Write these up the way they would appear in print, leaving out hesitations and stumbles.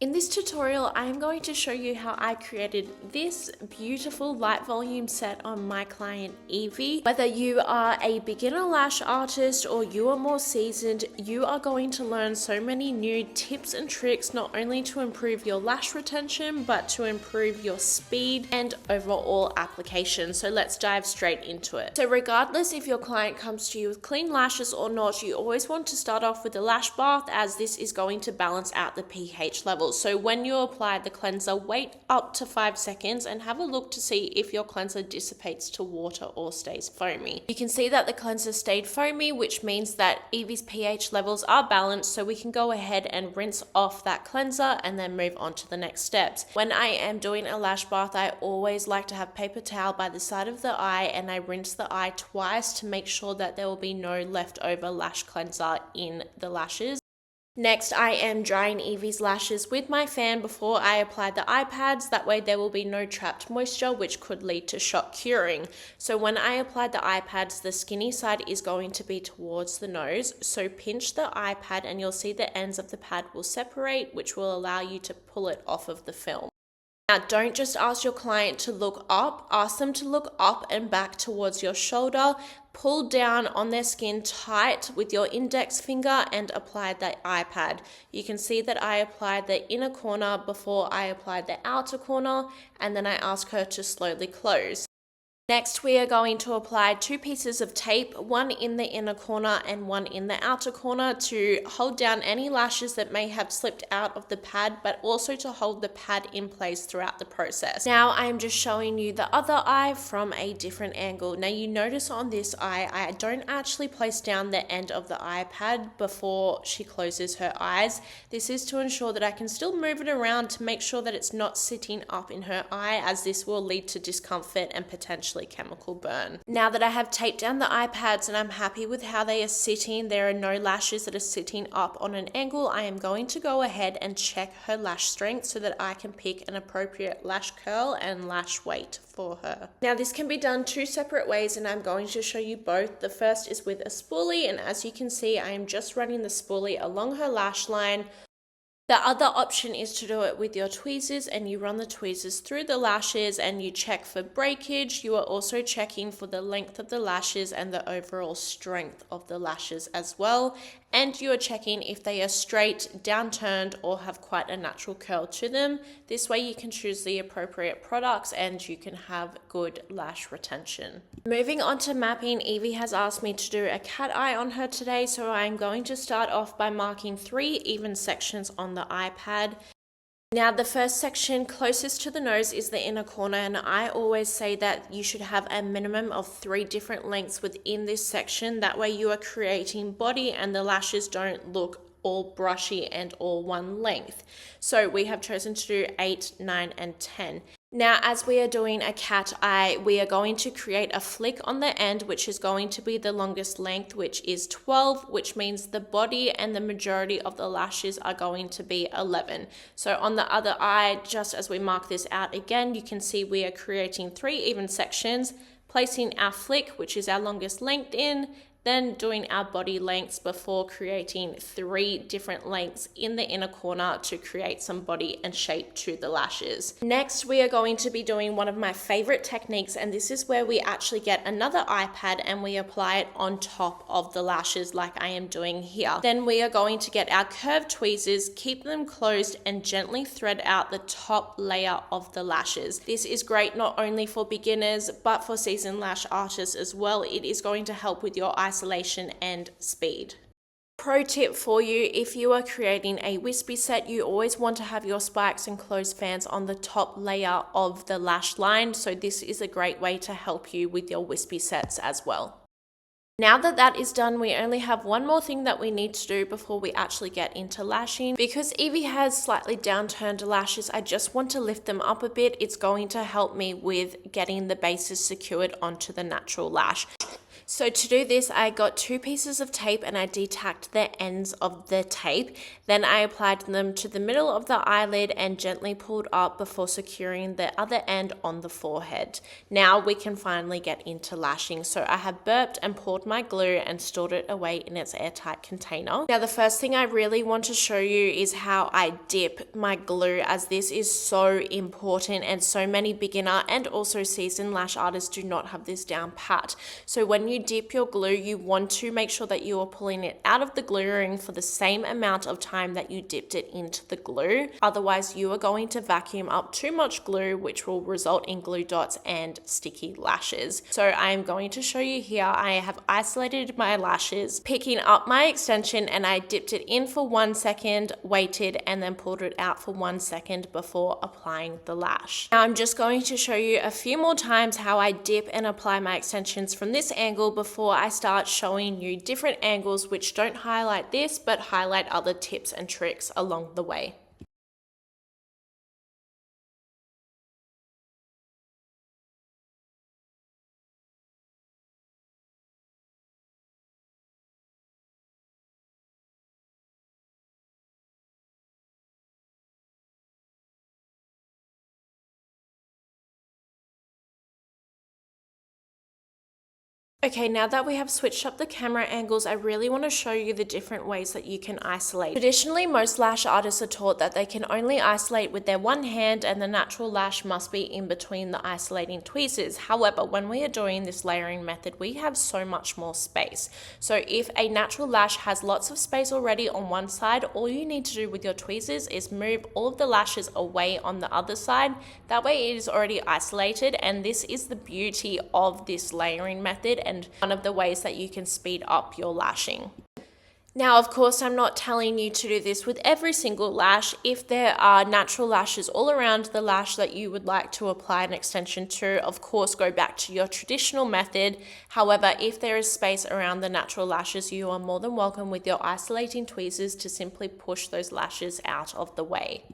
In this tutorial, I am going to show you how I created this beautiful light volume set on my client Evie. Whether you are a beginner lash artist or you are more seasoned, you are going to learn so many new tips and tricks, not only to improve your lash retention, but to improve your speed and overall application. So let's dive straight into it. So regardless if your client comes to you with clean lashes or not, you always want to start off with a lash bath, as this is going to balance out the pH levels. So when you apply the cleanser, wait up to 5 seconds and have a look to see if your cleanser dissipates to water or stays foamy. You can see that the cleanser stayed foamy, which means that Evie's pH levels are balanced, so we can go ahead and rinse off that cleanser and then move on to the next steps. When I am doing a lash bath, I always like to have paper towel by the side of the eye, and I rinse the eye twice to make sure that there will be no leftover lash cleanser in the lashes. Next, I am drying Evie's lashes with my fan before I apply the eye pads. That way there will be no trapped moisture, which could lead to shock curing. So when I apply the eye pads, the skinny side is going to be towards the nose. So pinch the eye pad and you'll see the ends of the pad will separate, which will allow you to pull it off of the film. Now, don't just ask your client to look up, ask them to look up and back towards your shoulder. Pull down on their skin tight with your index finger and apply the eye pad. You can see that I applied the inner corner before I applied the outer corner, and then I ask her to slowly close. Next, we are going to apply 2 pieces of tape, one in the inner corner and one in the outer corner, to hold down any lashes that may have slipped out of the pad, but also to hold the pad in place throughout the process. Now, I'm just showing you the other eye from a different angle. Now, you notice on this eye, I don't actually place down the end of the iPad before she closes her eyes. This is to ensure that I can still move it around to make sure that it's not sitting up in her eye, as this will lead to discomfort and potentially chemical burn. Now that I have taped down the eye pads and I'm happy with how they are sitting, there are no lashes that are sitting up on an angle, I am going to go ahead and check her lash strength so that I can pick an appropriate lash curl and lash weight for her. Now, this can be done 2 separate ways, and I'm going to show you both. The first is with a spoolie, and as you can see, I am just running the spoolie along her lash line. The other option is to do it with your tweezers, and you run the tweezers through the lashes and you check for breakage. You are also checking for the length of the lashes and the overall strength of the lashes as well. And you are checking if they are straight, downturned, or have quite a natural curl to them. This way you can choose the appropriate products and you can have good lash retention. Moving on to mapping, Evie has asked me to do a cat eye on her today, so I'm going to start off by marking 3 even sections on the iPad. Now, the first section closest to the nose is the inner corner, and I always say that you should have a minimum of 3 different lengths within this section. That way you are creating body and the lashes don't look all brushy and all one length. So we have chosen to do 8, 9, and 10. Now, as we are doing a cat eye, we are going to create a flick on the end, which is going to be the longest length, which is 12, which means the body and the majority of the lashes are going to be 11. So on the other eye, just as we mark this out again, you can see we are creating 3 even sections, placing our flick, which is our longest length, in, then doing our body lengths before creating 3 different lengths in the inner corner to create some body and shape to the lashes. Next, we are going to be doing one of my favorite techniques, and this is where we actually get another iPad and we apply it on top of the lashes like I am doing here. Then we are going to get our curved tweezers, keep them closed, and gently thread out the top layer of the lashes. This is great not only for beginners, but for seasoned lash artists as well. It is going to help with your isolation and speed. Pro tip for you, if you are creating a wispy set, you always want to have your spikes and closed fans on the top layer of the lash line. So this is a great way to help you with your wispy sets as well. Now that that is done, we only have one more thing that we need to do before we actually get into lashing. Because Evie has slightly downturned lashes, I just want to lift them up a bit. It's going to help me with getting the bases secured onto the natural lash. So to do this, I got 2 pieces of tape and I detacked the ends of the tape. Then I applied them to the middle of the eyelid and gently pulled up before securing the other end on the forehead. Now we can finally get into lashing. So I have burped and poured my glue and stored it away in its airtight container. Now the first thing I really want to show you is how I dip my glue, as this is so important and so many beginner and also seasoned lash artists do not have this down pat. So when you dip your glue, you want to make sure that you are pulling it out of the glue ring for the same amount of time that you dipped it into the glue. Otherwise, you are going to vacuum up too much glue, which will result in glue dots and sticky lashes. So I am going to show you here. I have isolated my lashes, picking up my extension, and I dipped it in for 1 second, waited, and then pulled it out for 1 second before applying the lash. Now I'm just going to show you a few more times how I dip and apply my extensions from this angle before I start showing you different angles which don't highlight this but highlight other tips and tricks along the way. Okay, now that we have switched up the camera angles, I really want to show you the different ways that you can isolate. Traditionally, most lash artists are taught that they can only isolate with their one hand and the natural lash must be in between the isolating tweezers. However, when we are doing this layering method, we have so much more space. So if a natural lash has lots of space already on one side, all you need to do with your tweezers is move all of the lashes away on the other side. That way it is already isolated, and this is the beauty of this layering method and one of the ways that you can speed up your lashing. Now, of course, I'm not telling you to do this with every single lash. If there are natural lashes all around the lash that you would like to apply an extension to, of course, go back to your traditional method. However, if there is space around the natural lashes, you are more than welcome with your isolating tweezers to simply push those lashes out of the way.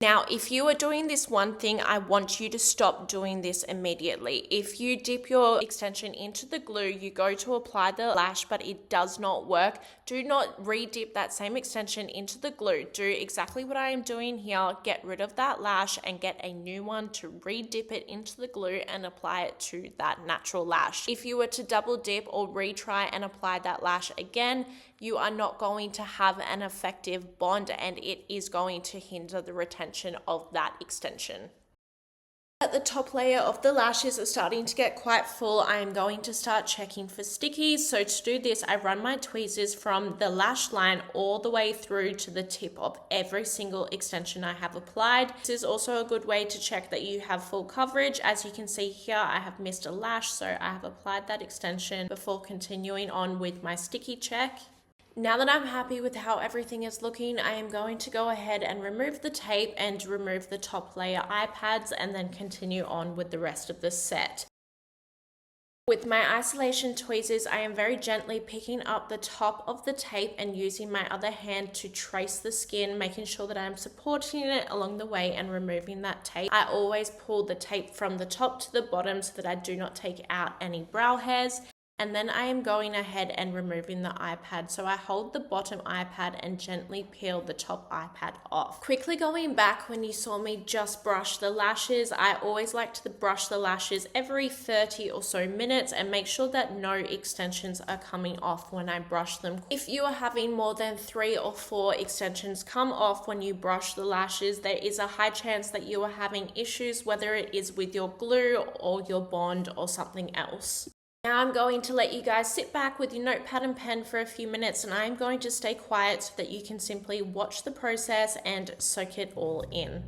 Now, if you are doing this one thing, I want you to stop doing this immediately. If you dip your extension into the glue, you go to apply the lash, but it does not work, do not re-dip that same extension into the glue. Do exactly what I am doing here. Get rid of that lash and get a new one to re-dip it into the glue and apply it to that natural lash. If you were to double dip or retry and apply that lash again, you are not going to have an effective bond and it is going to hinder the retention of that extension. At the top layer of the lashes are starting to get quite full, I am going to start checking for stickies. So to do this, I run my tweezers from the lash line all the way through to the tip of every single extension I have applied. This is also a good way to check that you have full coverage. As you can see here, I have missed a lash, so I have applied that extension before continuing on with my sticky check. Now that I'm happy with how everything is looking, I am going to go ahead and remove the tape and remove the top layer eye pads and then continue on with the rest of the set. With my isolation tweezers, I am very gently picking up the top of the tape and using my other hand to trace the skin, making sure that I'm supporting it along the way and removing that tape. I always pull the tape from the top to the bottom so that I do not take out any brow hairs. And then I am going ahead and removing the iPad. So I hold the bottom iPad and gently peel the top iPad off. Quickly going back, when you saw me just brush the lashes, I always like to brush the lashes every 30 or so minutes and make sure that no extensions are coming off when I brush them. If you are having more than 3 or 4 extensions come off when you brush the lashes, there is a high chance that you are having issues, whether it is with your glue or your bond or something else. Now I'm going to let you guys sit back with your notepad and pen for a few minutes, and I'm going to stay quiet so that you can simply watch the process and soak it all in.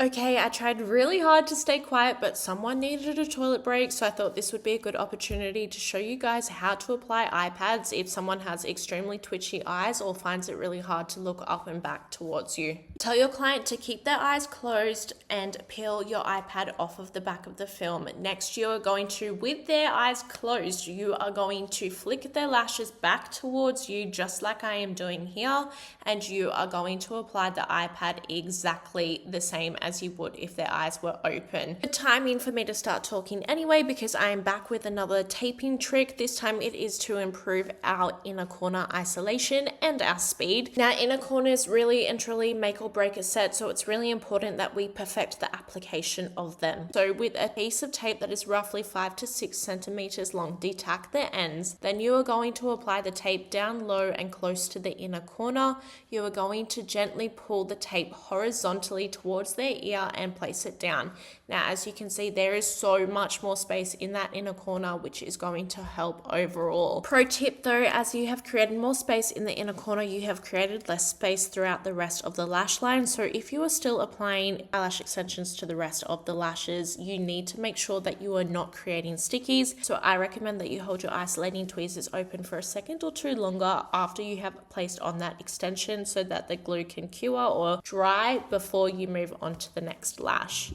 Okay, I tried really hard to stay quiet, but someone needed a toilet break, so I thought this would be a good opportunity to show you guys how to apply eye pads if someone has extremely twitchy eyes or finds it really hard to look up and back towards you. Tell your client to keep their eyes closed and peel your iPad off of the back of the film. Next, you are going to, with their eyes closed, you are going to flick their lashes back towards you, just like I am doing here, and you are going to apply the iPad exactly the same as you would if their eyes were open. Good timing for me to start talking anyway, because I am back with another taping trick. This time it is to improve our inner corner isolation and our speed. Now, inner corners really and truly make or break a set, so it's really important that we perfect the application of them. So with a piece of tape that is roughly 5 to 6 centimeters long, detack the ends. Then you are going to apply the tape down low and close to the inner corner. You are going to gently pull the tape horizontally towards their ear and place it down. Now, as you can see, there is so much more space in that inner corner, which is going to help overall. Pro tip though, as you have created more space in the inner corner, you have created less space throughout the rest of the lash line. So if you are still applying eyelash extensions to the rest of the lashes, you need to make sure that you are not creating stickies. So I recommend that you hold your isolating tweezers open for a second or two longer after you have placed on that extension, so that the glue can cure or dry before you move on to the next lash.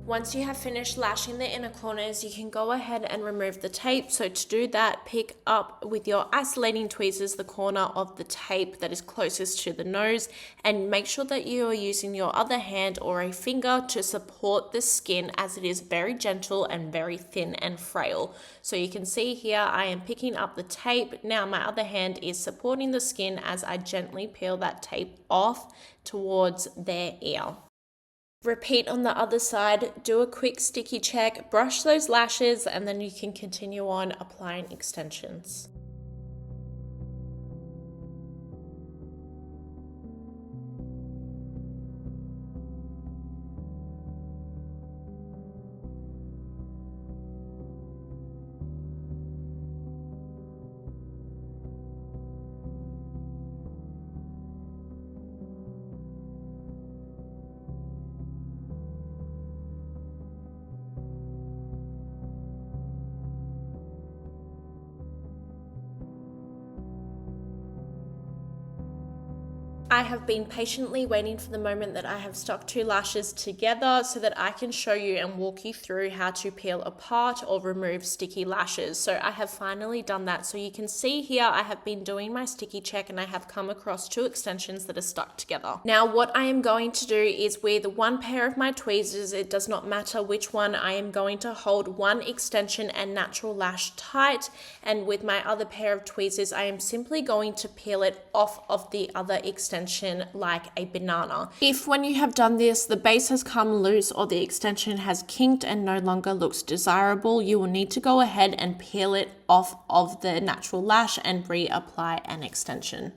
Once you have finished lashing the inner corners, you can go ahead and remove the tape. So to do that, pick up with your isolating tweezers the corner of the tape that is closest to the nose, and make sure that you are using your other hand or a finger to support the skin, as it is very gentle and very thin and frail. So you can see here I am picking up the tape. Now my other hand is supporting the skin as I gently peel that tape off towards their ear. Repeat on the other side, do a quick sticky check, brush those lashes, and then you can continue on applying extensions. I have been patiently waiting for the moment that I have stuck two lashes together so that I can show you and walk you through how to peel apart or remove sticky lashes. So I have finally done that. So you can see here I have been doing my sticky check and I have come across two extensions that are stuck together. Now what I am going to do is, with one pair of my tweezers, it does not matter which one, I am going to hold one extension and natural lash tight, and with my other pair of tweezers I am simply going to peel it off of the other extension like a banana. If when you have done this the base has come loose or the extension has kinked and no longer looks desirable, you will need to go ahead and peel it off of the natural lash and reapply an extension.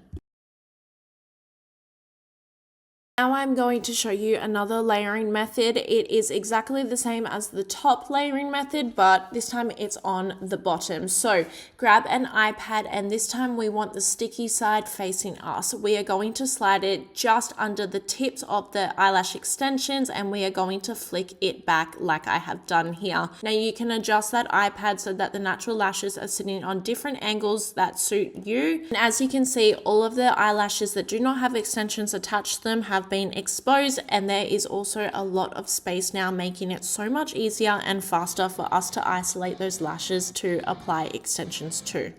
Now I'm going to show you another layering method. It is exactly the same as the top layering method, but this time it's on the bottom. So grab an iPad, and this time we want the sticky side facing us. We are going to slide it just under the tips of the eyelash extensions, and we are going to flick it back like I have done here. Now you can adjust that iPad so that the natural lashes are sitting on different angles that suit you. And as you can see, all of the eyelashes that do not have extensions attached to them have been exposed, and there is also a lot of space now, making it so much easier and faster for us to isolate those lashes to apply extensions to.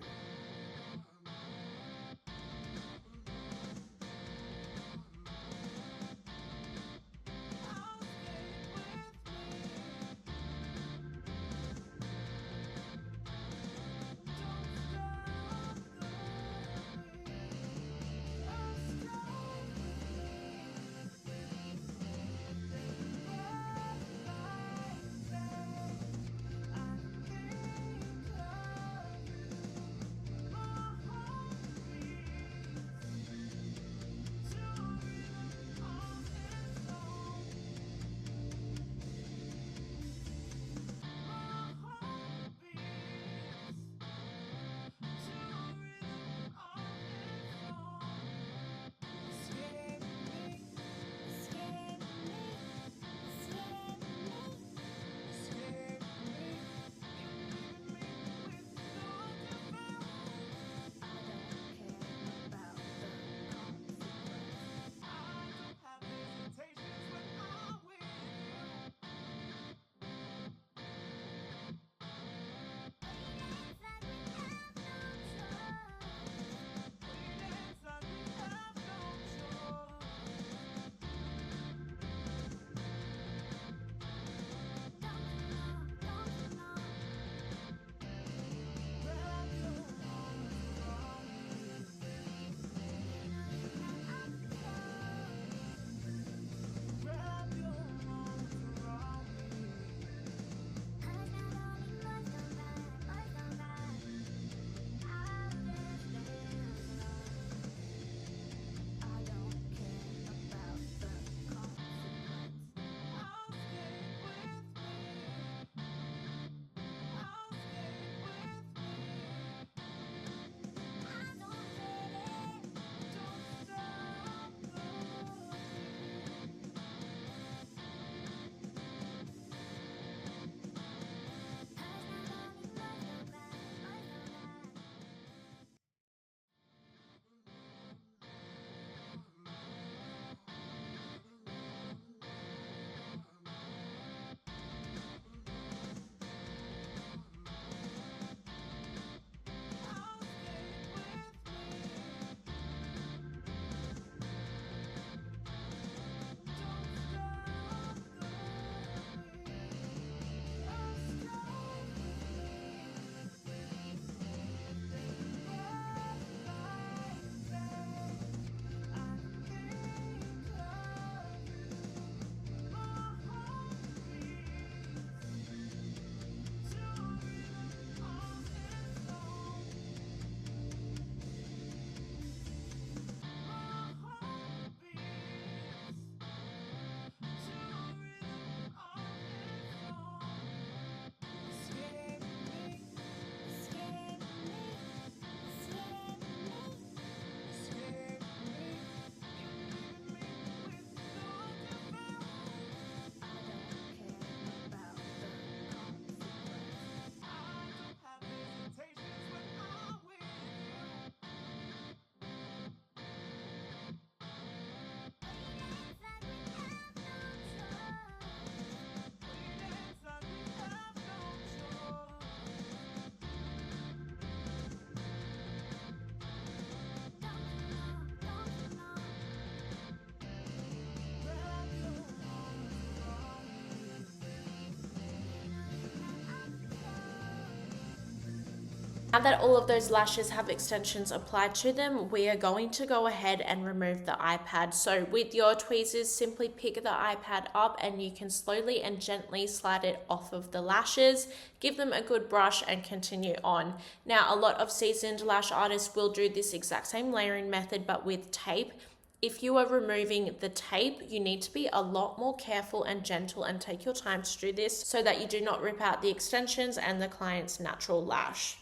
Now that all of those lashes have extensions applied to them, we are going to go ahead and remove the iPad. So with your tweezers, simply pick the iPad up and you can slowly and gently slide it off of the lashes, give them a good brush and continue on. Now a lot of seasoned lash artists will do this exact same layering method but with tape. If you are removing the tape, you need to be a lot more careful and gentle and take your time to do this so that you do not rip out the extensions and the client's natural lash.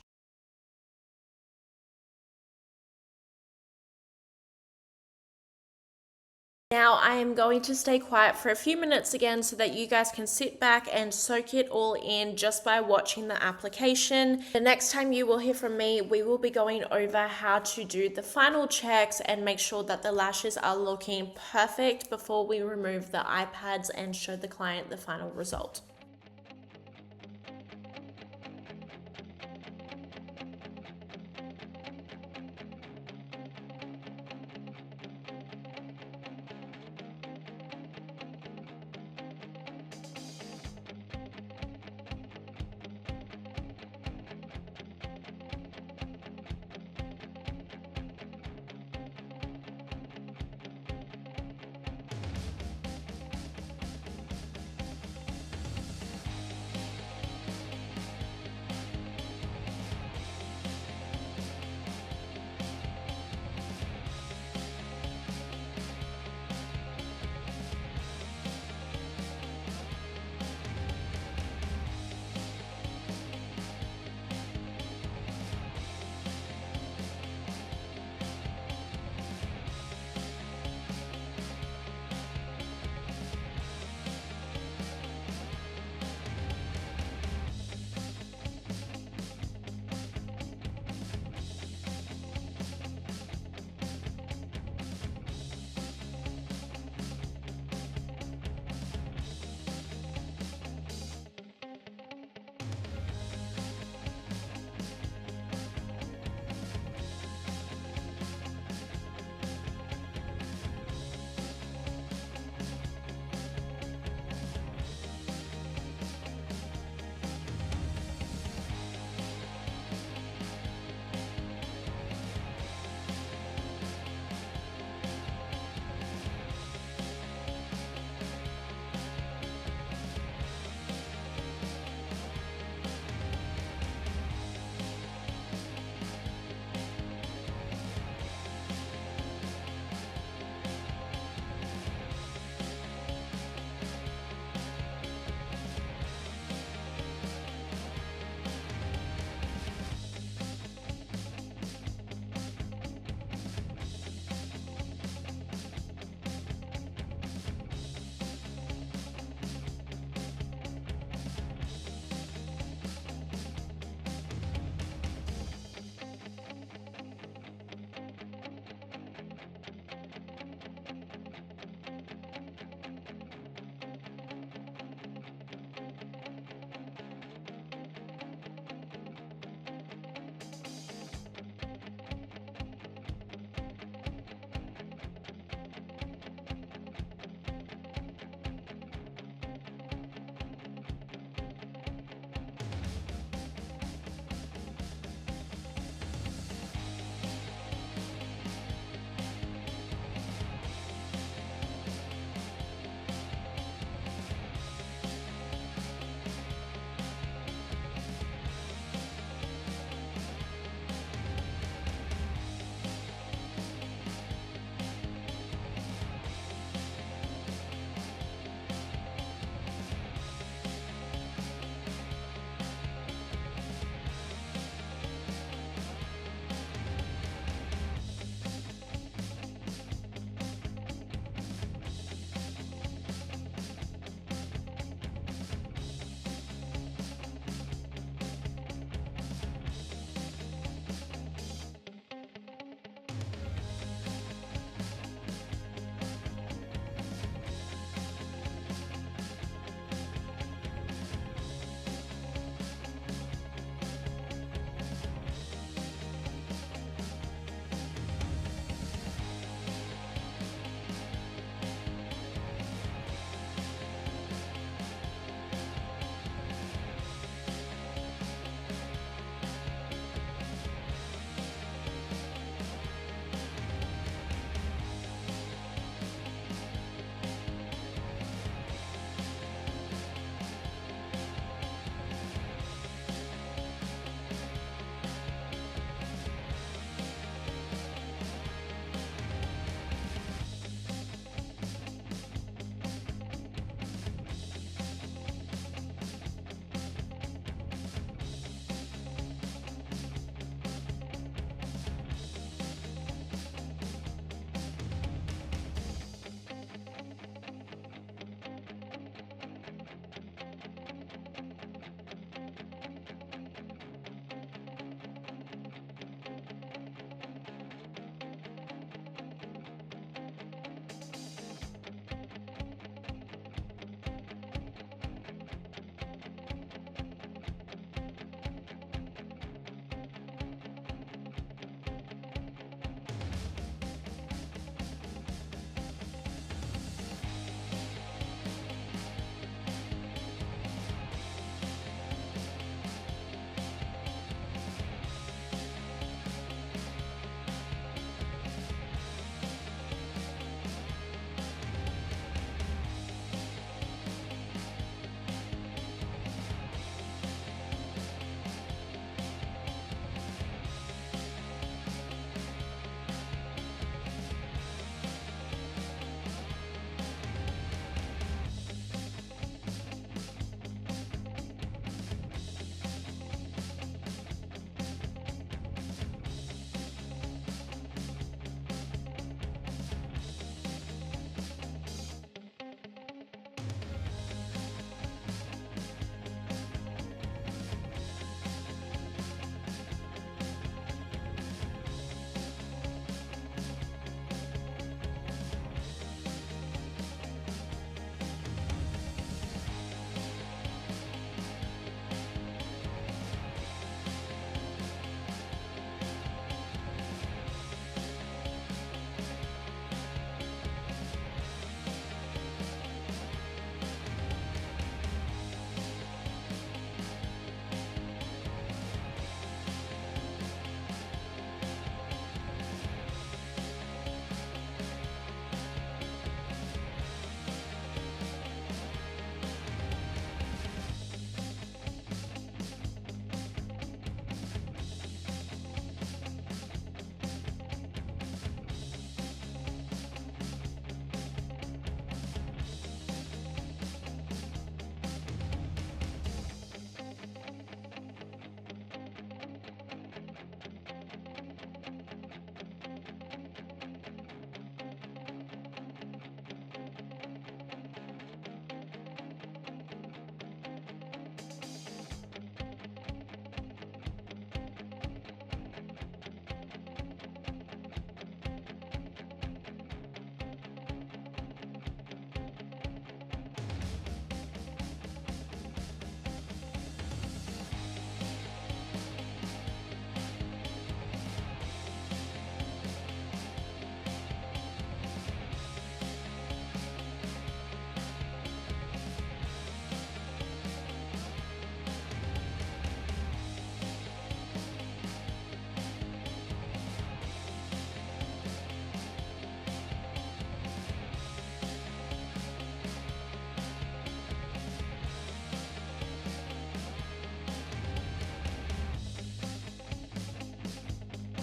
Now I am going to stay quiet for a few minutes again so that you guys can sit back and soak it all in just by watching the application. The next time you will hear from me, we will be going over how to do the final checks and make sure that the lashes are looking perfect before we remove the eye pads and show the client the final result.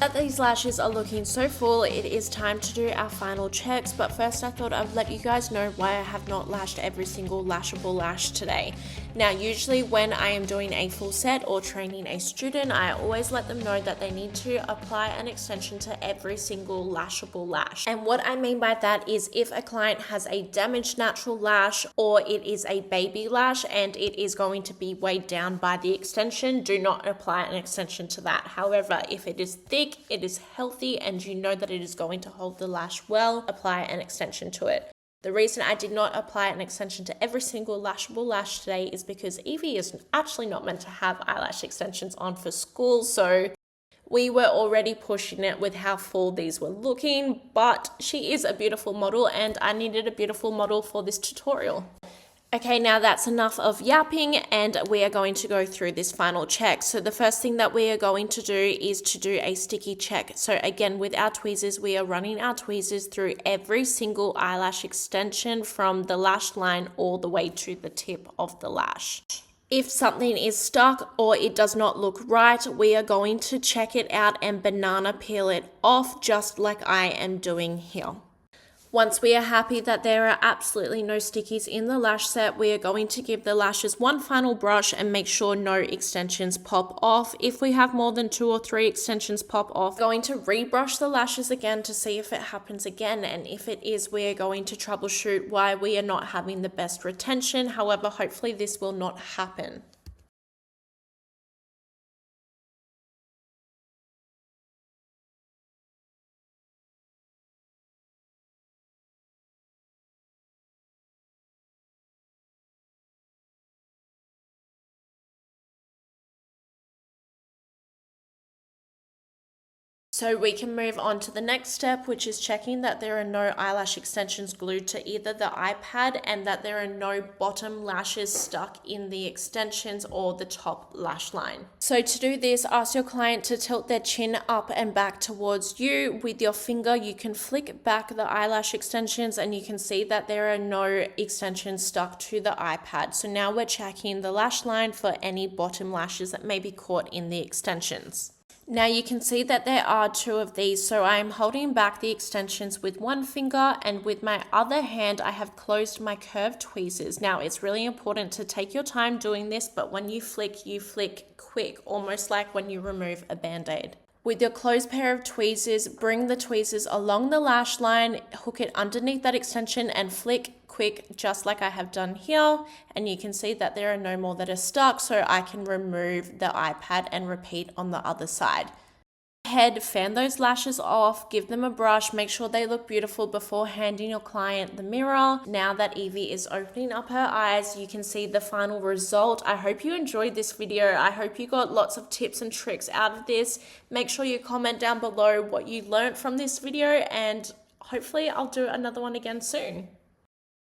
That these lashes are looking so full, it is time to do our final checks, but first I thought I'd let you guys know why I have not lashed every single lashable lash today. Now usually when I am doing a full set or training a student, I always let them know that they need to apply an extension to every single lashable lash. And what I mean by that is if a client has a damaged natural lash or it is a baby lash and it is going to be weighed down by the extension, do not apply an extension to that. However, if it is thick, it is healthy, and you know that it is going to hold the lash well, apply an extension to it. The reason I did not apply an extension to every single lashable lash today is because Evie is actually not meant to have eyelash extensions on for school, so we were already pushing it with how full these were looking, but she is a beautiful model and I needed a beautiful model for this tutorial. Okay, now that's enough of yapping and we are going to go through this final check. So the first thing that we are going to do is to do a sticky check. So again, with our tweezers, we are running our tweezers through every single eyelash extension from the lash line all the way to the tip of the lash. If something is stuck or it does not look right, we are going to check it out and banana peel it off just like I am doing here. Once we are happy that there are absolutely no stickies in the lash set, we are going to give the lashes one final brush and make sure no extensions pop off. If we have more than 2 or 3 extensions pop off, we're going to rebrush the lashes again to see if it happens again, and if it is, we are going to troubleshoot why we are not having the best retention. However, hopefully this will not happen. So we can move on to the next step, which is checking that there are no eyelash extensions glued to either the iPad and that there are no bottom lashes stuck in the extensions or the top lash line. So to do this, ask your client to tilt their chin up and back towards you. With your finger, you can flick back the eyelash extensions and you can see that there are no extensions stuck to the iPad. So now we're checking the lash line for any bottom lashes that may be caught in the extensions. Now you can see that there are 2 of these, so I am holding back the extensions with one finger and with my other hand I have closed my curved tweezers. Now it's really important to take your time doing this, but when you flick quick, almost like when you remove a band-aid. With your closed pair of tweezers, bring the tweezers along the lash line, hook it underneath that extension and flick quick just like I have done here, and you can see that there are no more that are stuck, so I can remove the iPad and repeat on the other side. Head, fan those lashes off, give them a brush, make sure they look beautiful before handing your client the mirror. Now that Evie is opening up her eyes, you can see the final result. I hope you enjoyed this video. I hope you got lots of tips and tricks out of this. Make sure you comment down below what you learned from this video, and hopefully I'll do another one again soon.